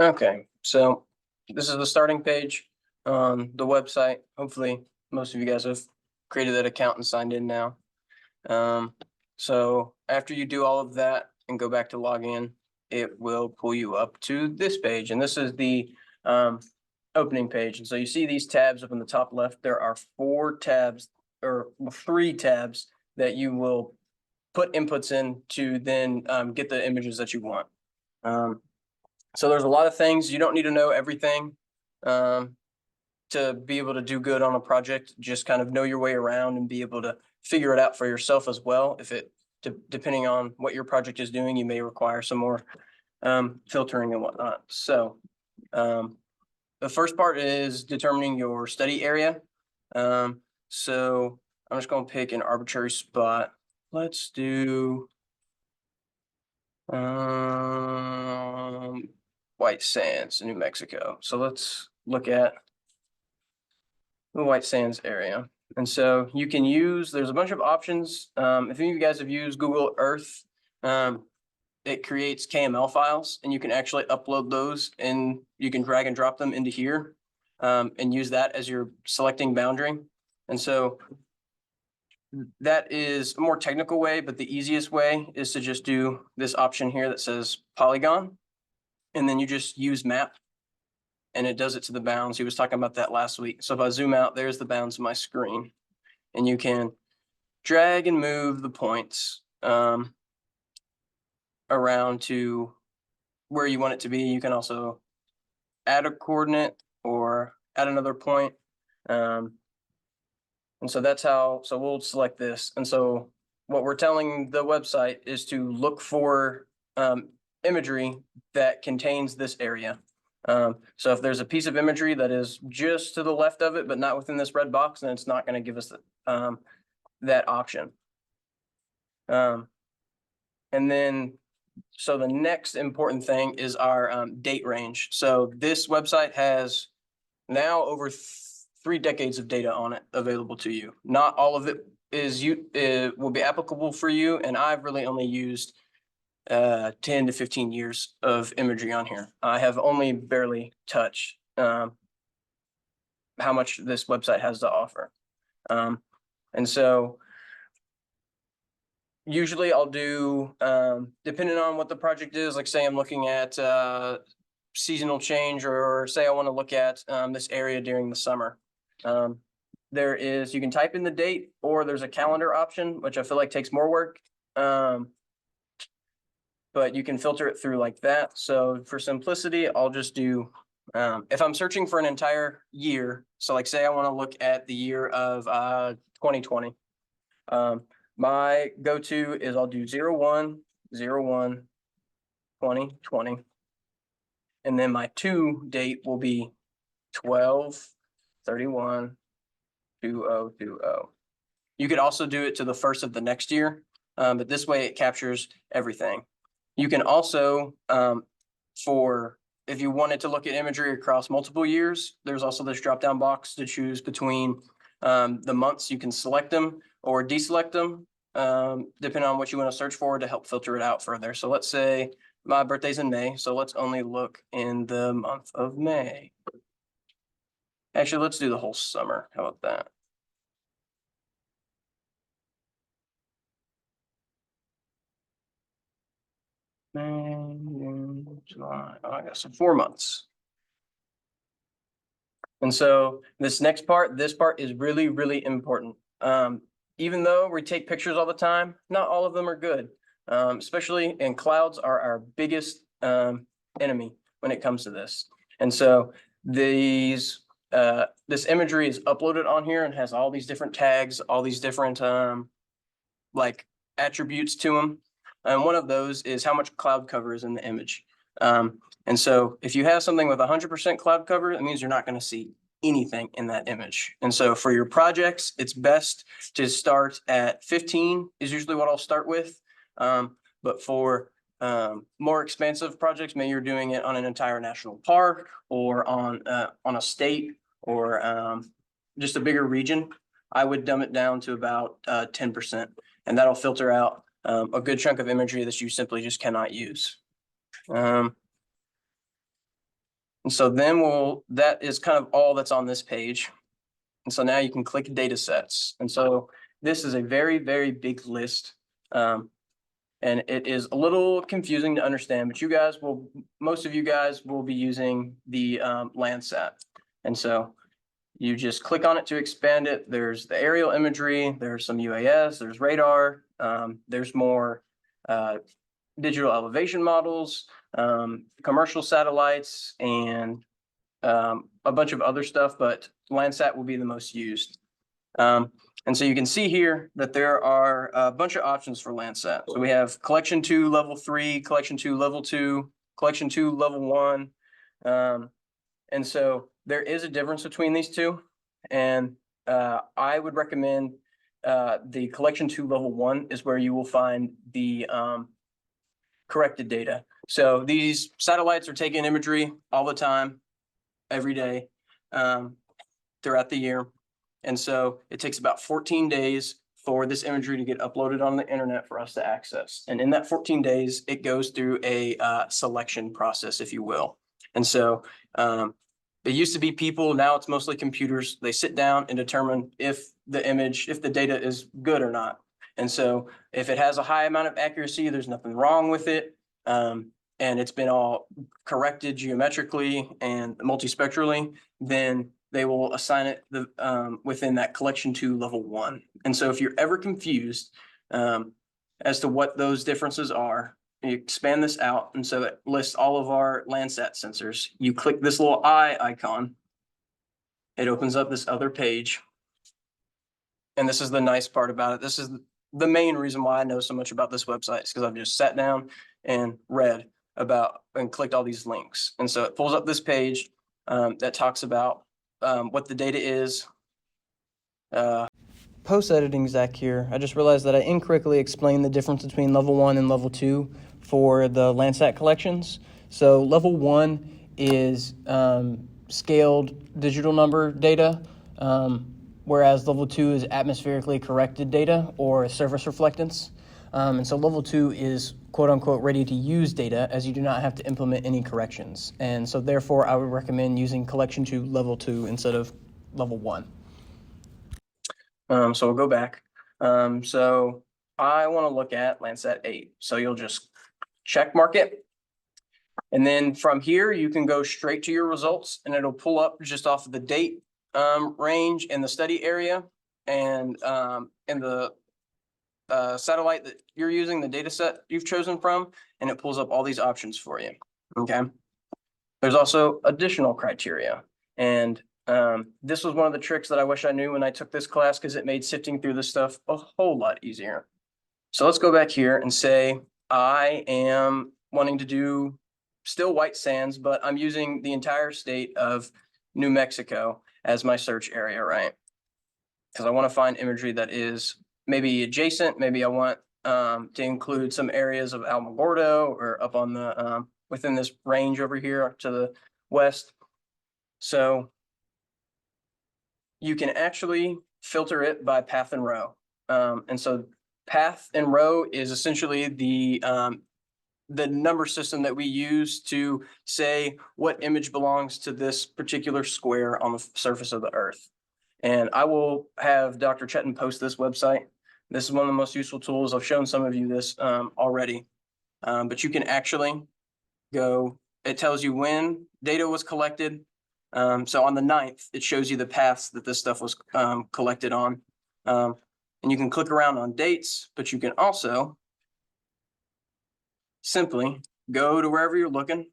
Okay, so this is the starting page on the website. Hopefully, most of you guys have created that account and signed in now. So after you do all of that and go back to log in, it will pull you up to this page. And this is the opening page. And so you see these tabs up in the top left. There are 4 tabs or 3 tabs that you will put inputs in to then get the images that you want. So there's a lot of things. You don't need to know everything to be able to do good on a project. Just kind of know your way around and be able to figure it out for yourself as well. If it, depending on what your project is doing, you may require some more filtering and whatnot. So the first part is determining your study area. So I'm just going to pick an arbitrary spot. Let's do White Sands, New Mexico. So let's look at the White Sands area. And so you can use, there's a bunch of options. If any of you guys have used Google Earth, it creates KML files and you can actually upload those and you can drag and drop them into here and use that as your selecting boundary. And so that is a more technical way, but the easiest way is to just do this option here that says polygon. And then you just use map and it does it to the bounds. He was talking about that last week. So if I zoom out, there's the bounds of my screen and you can drag and move the points around to where you want it to be. You can also add a coordinate or add another point. And so that's how, so we'll select this. And so what we're telling the website is to look for imagery that contains this area. So if there's a piece of imagery that is just to the left of it, but not within this red box, then it's not going to give us that option. And then, so the next important thing is our date range. So this website has now over 3 decades of data on it available to you. Not all of it will be applicable for you. And I've really only used 10 to 15 years of imagery on here. I have only barely touched how much this website has to offer. And so usually I'll do, depending on what the project is, like say I'm looking at seasonal change, or say I want to look at this area during the summer. There is, you can type in the date, or there's a calendar option, which I feel like takes more work. But you can filter it through like that. So for simplicity, I'll just do, if I'm searching for an entire year, so like say I want to look at the year of 2020, my go-to is I'll do 01/01/2020. And then my to date will be 12/31/2020. You could also do it to the first of the next year, but this way it captures everything. You can also, if you wanted to look at imagery across multiple years, there's also this drop-down box to choose between the months. You can select them or deselect them, depending on what you want to search for to help filter it out further. So let's say my birthday's in May, so let's only look in the month of May. Actually, let's do the whole summer. How about that? May, June, July, August, so 4 months. And so this next part, this part is really, really important. Even though we take pictures all the time, not all of them are good. Especially, and clouds are our biggest enemy when it comes to this. And so this imagery is uploaded on here and has all these different tags, all these different like attributes to them. And one of those is how much cloud cover is in the image. And so if you have something with 100% cloud cover, it means you're not going to see anything in that image. And so for your projects, it's best to start at 15 is usually what I'll start with. But for more expansive projects, maybe you're doing it on an entire national park or on a state or just a bigger region, I would dumb it down to about 10%. And that'll filter out a good chunk of imagery that you simply just cannot use. And so then that is kind of all that's on this page. And so now you can click data sets. And so this is a very, very big list. And it is a little confusing to understand, but most of you guys will be using the Landsat. And so you just click on it to expand it. There's the aerial imagery, there's some UAS, there's radar, there's more digital elevation models, commercial satellites, and a bunch of other stuff, but Landsat will be the most used. And so you can see here that there are a bunch of options for Landsat. So we have Collection 2, Level 3, Collection 2, Level 2, Collection 2, Level 1. And so there is a difference between these two. And I would recommend the Collection 2, Level 1 is where you will find the corrected data. So these satellites are taking imagery all the time, every day, throughout the year. And so it takes about 14 days for this imagery to get uploaded on the internet for us to access. And in that 14 days, it goes through a selection process, if you will. And so it used to be people, now it's mostly computers. They sit down and determine if the data is good or not. And so if it has a high amount of accuracy, there's nothing wrong with it. And it's been all corrected geometrically and multispectrally, then they will assign it within that Collection 2 Level 1. And so if you're ever confused as to what those differences are, you expand this out. And so it lists all of our Landsat sensors. You click this little eye icon. It opens up this other page. And this is the nice part about it. This is the main reason why I know so much about this website, is because I've just sat down and read about and clicked all these links. And so it pulls up this page that talks about what the data is. Post-editing Zach here. I just realized that I incorrectly explained the difference between Level 1 and Level 2 for the Landsat collections. So Level 1 is scaled digital number data, whereas Level 2 is atmospherically corrected data or surface reflectance. And so Level 2 is quote-unquote ready to use data, as you do not have to implement any corrections. And so therefore, I would recommend using Collection 2 Level 2 instead of Level 1. So we'll go back. So I want to look at Landsat 8. So you'll just check mark it. And then from here, you can go straight to your results, and it'll pull up just off of the date range in the study area and in the satellite that you're using, the data set you've chosen from, and it pulls up all these options for you. Okay. There's also additional criteria. And this was one of the tricks that I wish I knew when I took this class, because it made sifting through this stuff a whole lot easier. So let's go back here and say I am wanting to do still white sands, but I'm using the entire state of New Mexico as my search area, right? Because I want to find imagery that is maybe adjacent. Maybe I want to include some areas of Alamogordo or up on the within this range over here to the west. So you can actually filter it by path and row. And so path and row is essentially the number system that we use to say what image belongs to this particular square on the surface of the Earth. And I will have Dr. Chetan post this website. This is one of the most useful tools. I've shown some of you this already, but you can actually go, it tells you when data was collected. So on the 9th, it shows you the paths that this stuff was collected on. And you can click around on dates, but you can also simply go to wherever you're looking,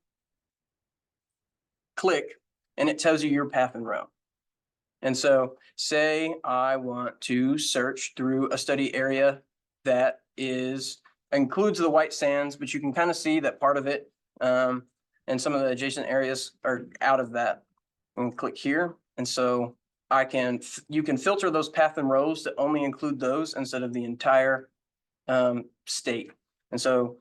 click, and it tells you your path and row. And so say I want to search through a study area that includes the white sands, but you can kind of see that part of it and some of the adjacent areas are out of that. And click here. And so you can filter those path and rows to only include those instead of the entire state. And so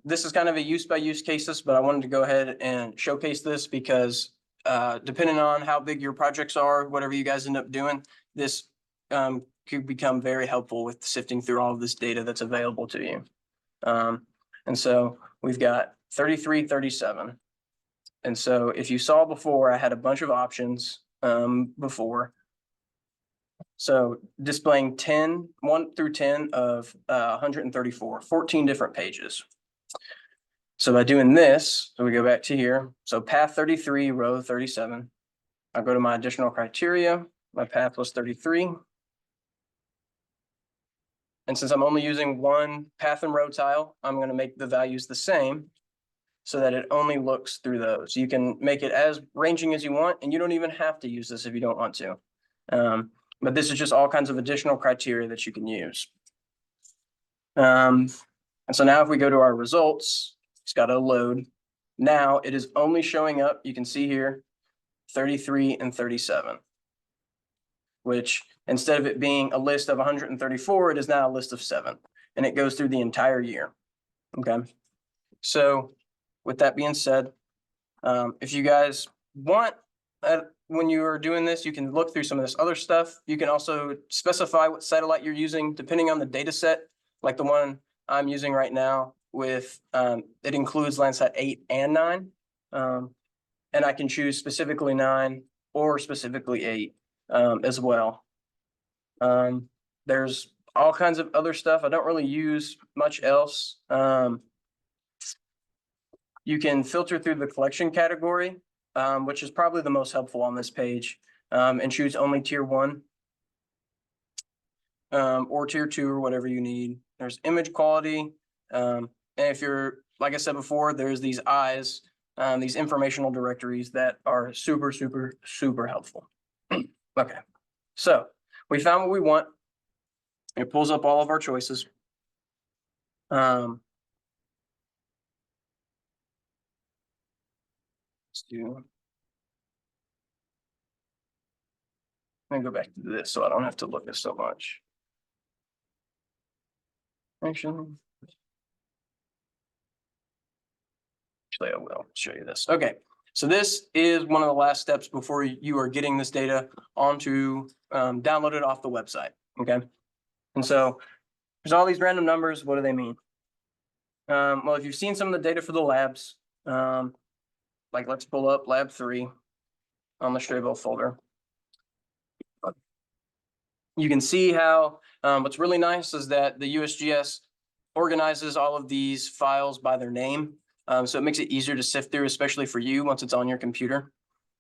this is kind of a use by use cases, but I wanted to go ahead and showcase this because depending on how big your projects are, whatever you guys end up doing, this could become very helpful with sifting through all of this data that's available to you. And so we've got 3337. And so if you saw before, I had a bunch of options before. So displaying 1 through 10 of 134, 14 different pages. So by doing this, so we go back to here. So path 33, row 37. I'll go to my additional criteria. My path was 33. And since I'm only using one path and row tile, I'm going to make the values the same so that it only looks through those. You can make it as ranging as you want, and you don't even have to use this if you don't want to. But this is just all kinds of additional criteria that you can use. And so now if we go to our results, it's got to load. Now it is only showing up, you can see here, 33 and 37, which instead of it being a list of 134, it is now a list of 7, and it goes through the entire year. Okay. So with that being said, if you guys want, when you are doing this, you can look through some of this other stuff. You can also specify what satellite you're using depending on the data set, like the one I'm using right now with, it includes Landsat 8 and 9. And I can choose specifically 9 or specifically 8 as well. There's all kinds of other stuff. I don't really use much else. You can filter through the collection category, which is probably the most helpful on this page, and choose only tier 1 or tier 2 or whatever you need. There's image quality. And if you're, like I said before, there's these eyes, these informational directories that are super, super, super helpful. Okay, so we found what we want. It pulls up all of our choices. Let's do. Let me go back to this so I don't have to look at so much. Actually, I will show you this. Okay, so this is one of the last steps before you are getting this data onto download it off the website. Okay, and so there's all these random numbers. What do they mean? Well, if you've seen some of the data for the labs, like let's pull up lab 3 on the Strayville folder. You can see how what's really nice is that the USGS organizes all of these files by their name. So it makes it easier to sift through, especially for you once it's on your computer.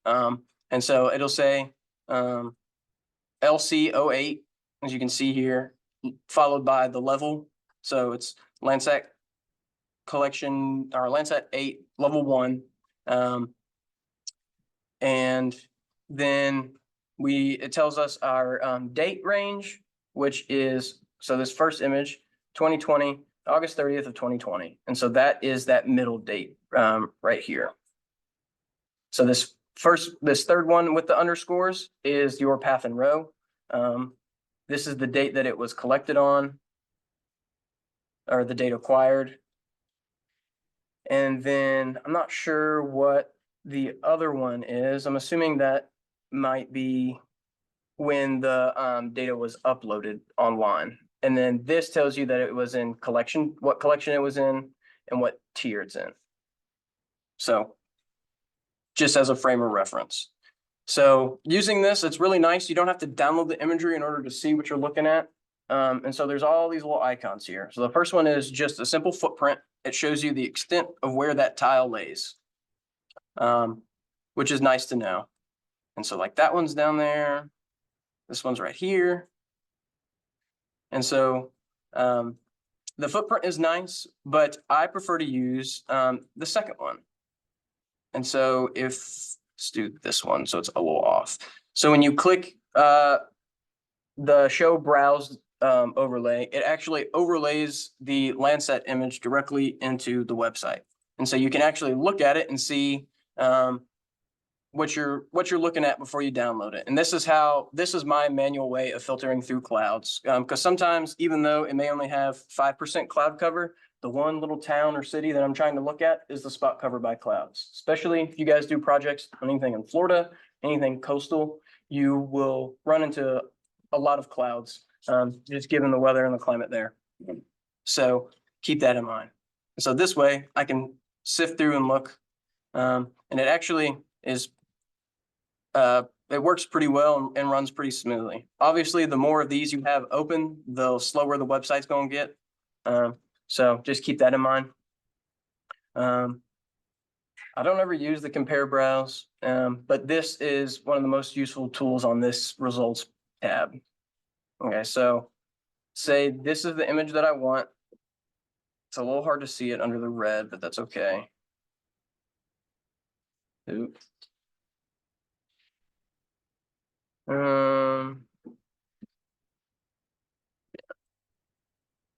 And so it'll say LC08, as you can see here, followed by the level. So it's Landsat collection or Landsat 8 level 1. And then it tells us our date range, which is, so this first image, 2020, August 30th of 2020. And so that is that middle date right here. So this third one with the underscores is your path and row. This is the date that it was collected on, or the date acquired. And then I'm not sure what the other one is. I'm assuming that might be when the data was uploaded online. And then this tells you that it was in collection, what collection it was in, and what tier it's in. So just as a frame of reference. So using this, it's really nice. You don't have to download the imagery in order to see what you're looking at. And so there's all these little icons here. So the first one is just a simple footprint. It shows you the extent of where that tile lays, which is nice to know. And so like that one's down there. This one's right here. And so the footprint is nice, but I prefer to use the second one. And so let's do this one, so it's a little off. So when you click the show browse overlay, it actually overlays the Landsat image directly into the website. And so you can actually look at it and see what you're looking at before you download it. And this is my manual way of filtering through clouds. Because sometimes, even though it may only have 5% cloud cover, the one little town or city that I'm trying to look at is the spot covered by clouds. Especially if you guys do projects on anything in Florida, anything coastal, you will run into a lot of clouds, just given the weather and the climate there. So keep that in mind. So this way I can sift through and look And it actually is, it works pretty well and runs pretty smoothly. Obviously, the more of these you have open, the slower the website's gonna get. So just keep that in mind. I don't ever use the compare browse, but this is one of the most useful tools on this results tab. Okay, so say this is the image that I want. It's a little hard to see it under the red, but that's okay. Oop.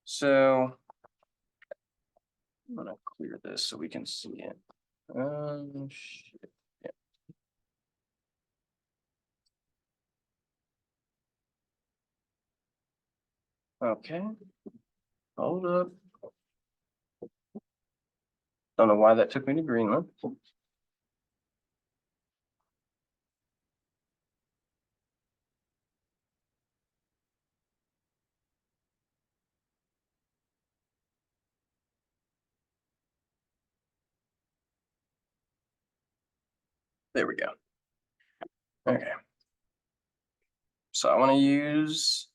So I'm gonna clear this so we can see it. Shit. Yeah. Okay. Hold up. Don't know why that took me to Greenland. There we go. Okay. So I want to use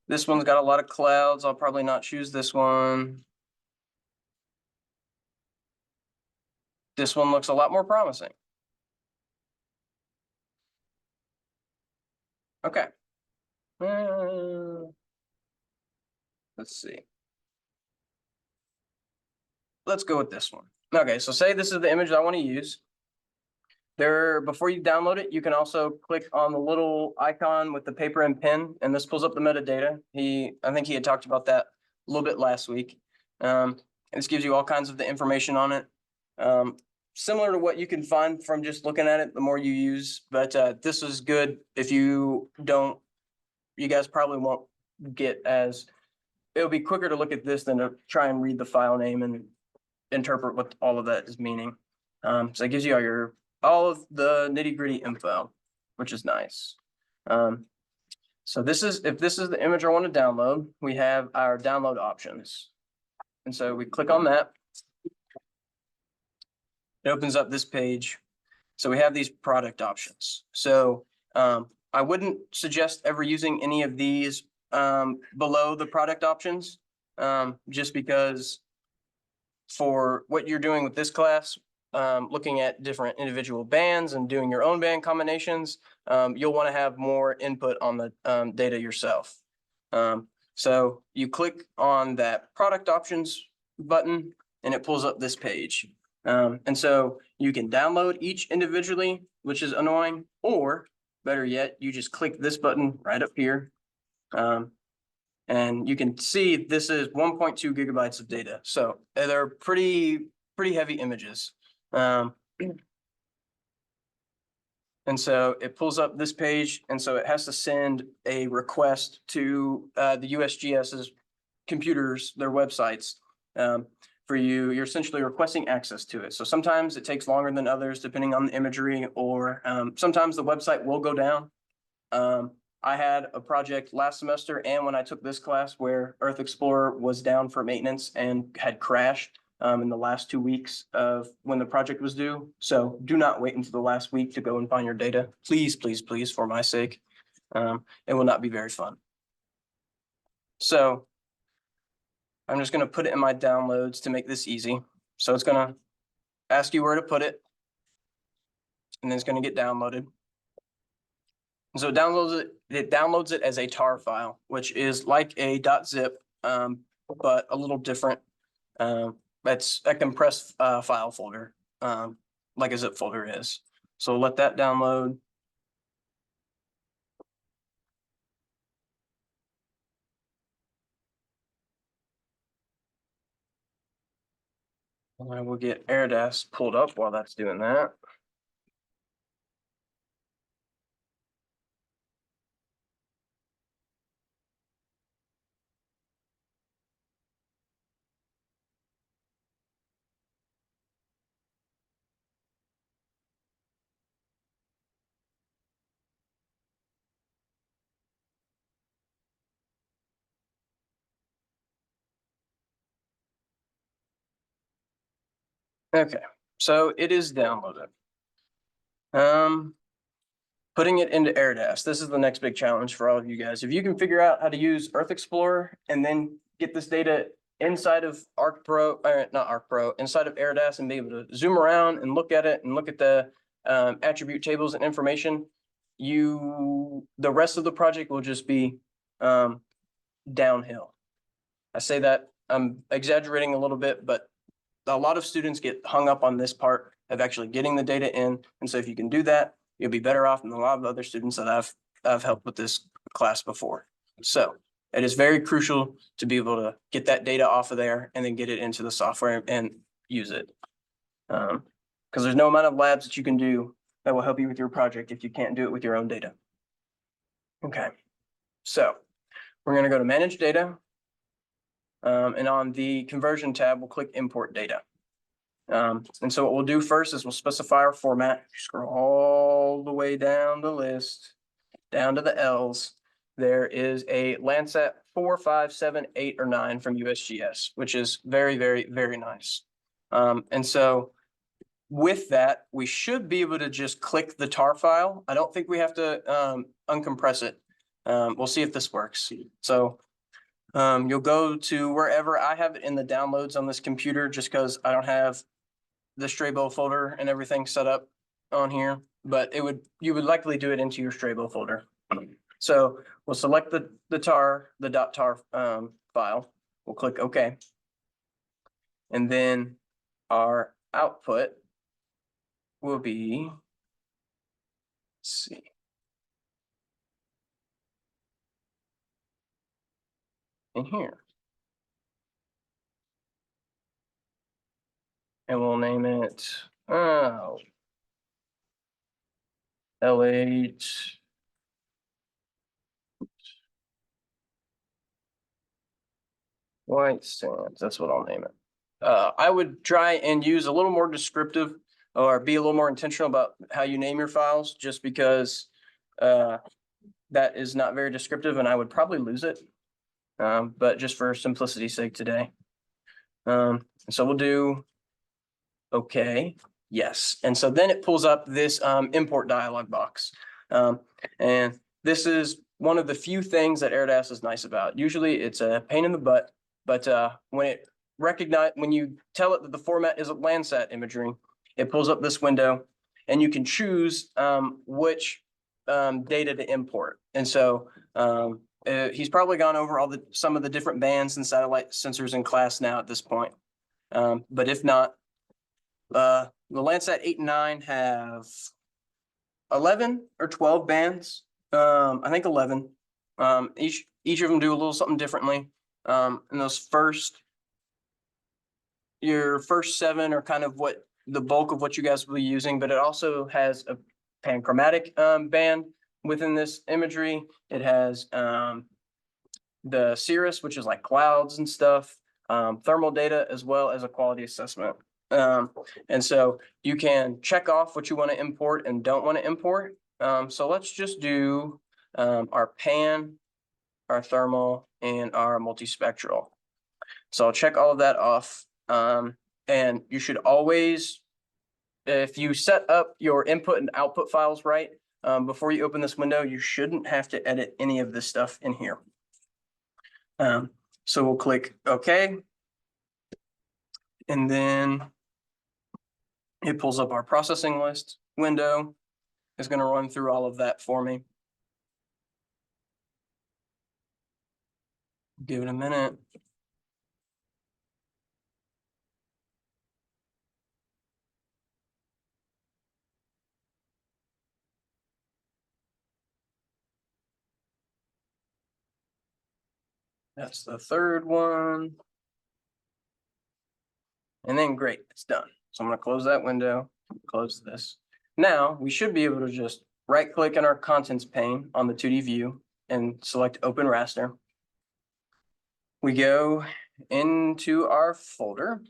this one's got a lot of clouds. I'll probably not choose this one. This one looks a lot more promising. Okay. Let's see. Let's go with this one. Okay, so say this is the image I want to use. There, before you download it, you can also click on the little icon with the paper and pen, and this pulls up the metadata. I think he had talked about that a little bit last week. This gives you all kinds of the information on it. Similar to what you can find from just looking at it, the more you use, but this is good if you don't, you guys probably won't get as, it'll be quicker to look at this than to try and read the file name and interpret what all of that is meaning. So it gives you all of the nitty gritty info, which is nice. So if this is the image I want to download, we have our download options. And so we click on that. It opens up this page. So we have these product options. So I wouldn't suggest ever using any of these below the product options, just because for what you're doing with this class, looking at different individual bands and doing your own band combinations, you'll want to have more input on the data yourself. So you click on that product options button and it pulls up this page. And so you can download each individually, which is annoying, or better yet, you just click this button right up here. And you can see this is 1.2 gigabytes of data. So they're pretty heavy images. And so it pulls up this page. And so it has to send a request to the USGS's computers, their websites, for you. You're essentially requesting access to it. So sometimes it takes longer than others, depending on the imagery, or sometimes the website will go down. I had a project last semester and when I took this class where Earth Explorer was down for maintenance and had crashed in the last 2 weeks of when the project was due. So do not wait until the last week to go and find your data. Please, please, please, for my sake. It will not be very fun. So I'm just going to put it in my downloads to make this easy. So it's going to ask you where to put it, and then it's going to get downloaded. So it downloads it as a tar file, which is like a .zip, but a little different. That's a compressed file folder, like a zip folder is. So let that download. And I will get ERDAS pulled up while that's doing that. Okay, So it is downloaded. Putting it into ERDAS. This is the next big challenge for all of you guys. If you can figure out how to use Earth Explorer and then get this data inside of inside of ERDAS and be able to zoom around and look at it and look at the attribute tables and information, the rest of the project will just be downhill. I say that I'm exaggerating a little bit, but a lot of students get hung up on this part of actually getting the data in. And so if you can do that, you'll be better off than a lot of other students that I've helped with this class before. So it is very crucial to be able to get that data off of there and then get it into the software and use it. Because there's no amount of labs that you can do that will help you with your project if you can't do it with your own data. Okay, so we're going to go to Manage Data. And on the Conversion tab, we'll click Import Data. And so what we'll do first is we'll specify our format. Scroll all the way down the list, down to the L's. There is a Landsat 4, 5, 7, 8, or 9 from USGS, which is very, very, very nice. And so with that, we should be able to just click the tar file. I don't think we have to uncompress it. We'll see if this works. So you'll go to wherever. I have it in the downloads on this computer just because I don't have the Strabo folder and everything set up on here, but you would likely do it into your Strabo folder. So we'll select the .tar file. We'll click OK. And then our output will be, let's see. In here. And we'll name it L8 white sands. That's what I'll name it. I would try and use a little more descriptive or be a little more intentional about how you name your files, just because that is not very descriptive and I would probably lose it. But just for simplicity's sake today. So we'll do okay, yes. And so then it pulls up this import dialog box. And this is one of the few things that ERDAS is nice about. Usually it's a pain in the butt, but when you tell it that the format is a Landsat imagery, it pulls up this window and you can choose which data to import. And so he's probably gone over some of the different bands and satellite sensors in class now at this point. But if not, the Landsat 8 and 9 have 11 or 12 bands. I think 11. Each of them do a little something differently. And your first 7 are kind of the bulk of what you guys will be using, but it also has a panchromatic band within this imagery. It has the cirrus, which is like clouds and stuff, thermal data, as well as a quality assessment. And so you can check off what you want to import and don't want to import. So let's just do our pan, our thermal, and our multispectral. So I'll check all of that off. And you should always, if you set up your input and output files right, before you open this window, you shouldn't have to edit any of this stuff in here. So we'll click OK. And then it pulls up our processing list window. It's going to run through all of that for me. Give it a minute. That's the third one. And then great, it's done. So I'm going to close that window, close this. Now we should be able to just right click in our contents pane on the 2D view and select open raster. We go into our folder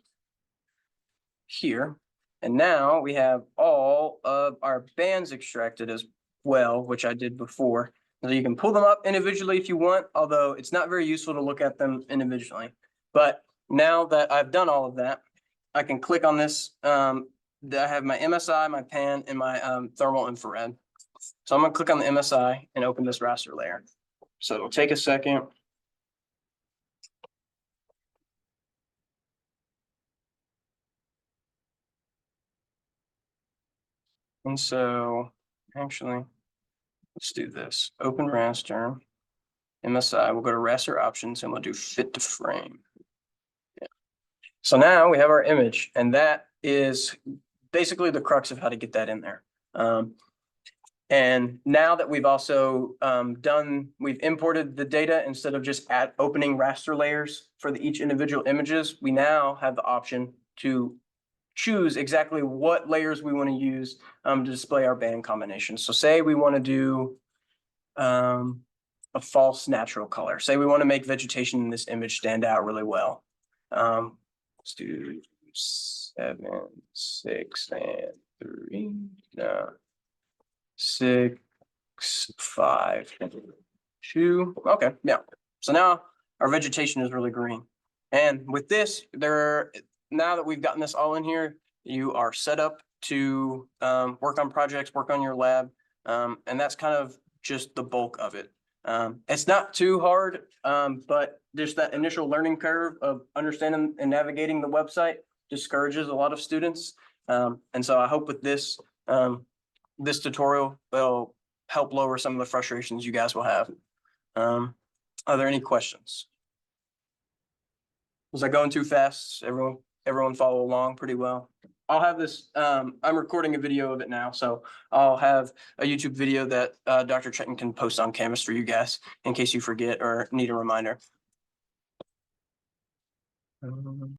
here, and now we have all of our bands extracted as well, which I did before. So you can pull them up individually if you want, although it's not very useful to look at them individually. But now that I've done all of that, I can click on this I have my MSI, my pan, and my thermal infrared. So I'm gonna click on the MSI and open this raster layer. So it'll take a second. And so actually, let's do this. Open raster, MSI, we'll go to raster options and we'll do fit to frame. Yeah. So now we have our image, and that is basically the crux of how to get that in there. And now that we've also we've imported the data instead of just opening raster layers for each individual images, we now have the option to choose exactly what layers we want to use to display our band combinations. So say we want to do a false natural color. Say we want to make vegetation in this image stand out really well. Let's do 7, 6, and 3. No. 6, 5, 2. Okay, yeah. So now our vegetation is really green. And with this, now that we've gotten this all in here, you are set up to work on projects, work on your lab. And that's kind of just the bulk of it. It's not too hard, but just that initial learning curve of understanding and navigating the website discourages a lot of students. And so I hope with this, this tutorial will help lower some of the frustrations you guys will have. Are there any questions? Was I going too fast? Everyone follow along pretty well. I'll have this, I'm recording a video of it now, so I'll have a YouTube video that Dr. Chetton can post on Canvas for you guys in case you forget or need a reminder.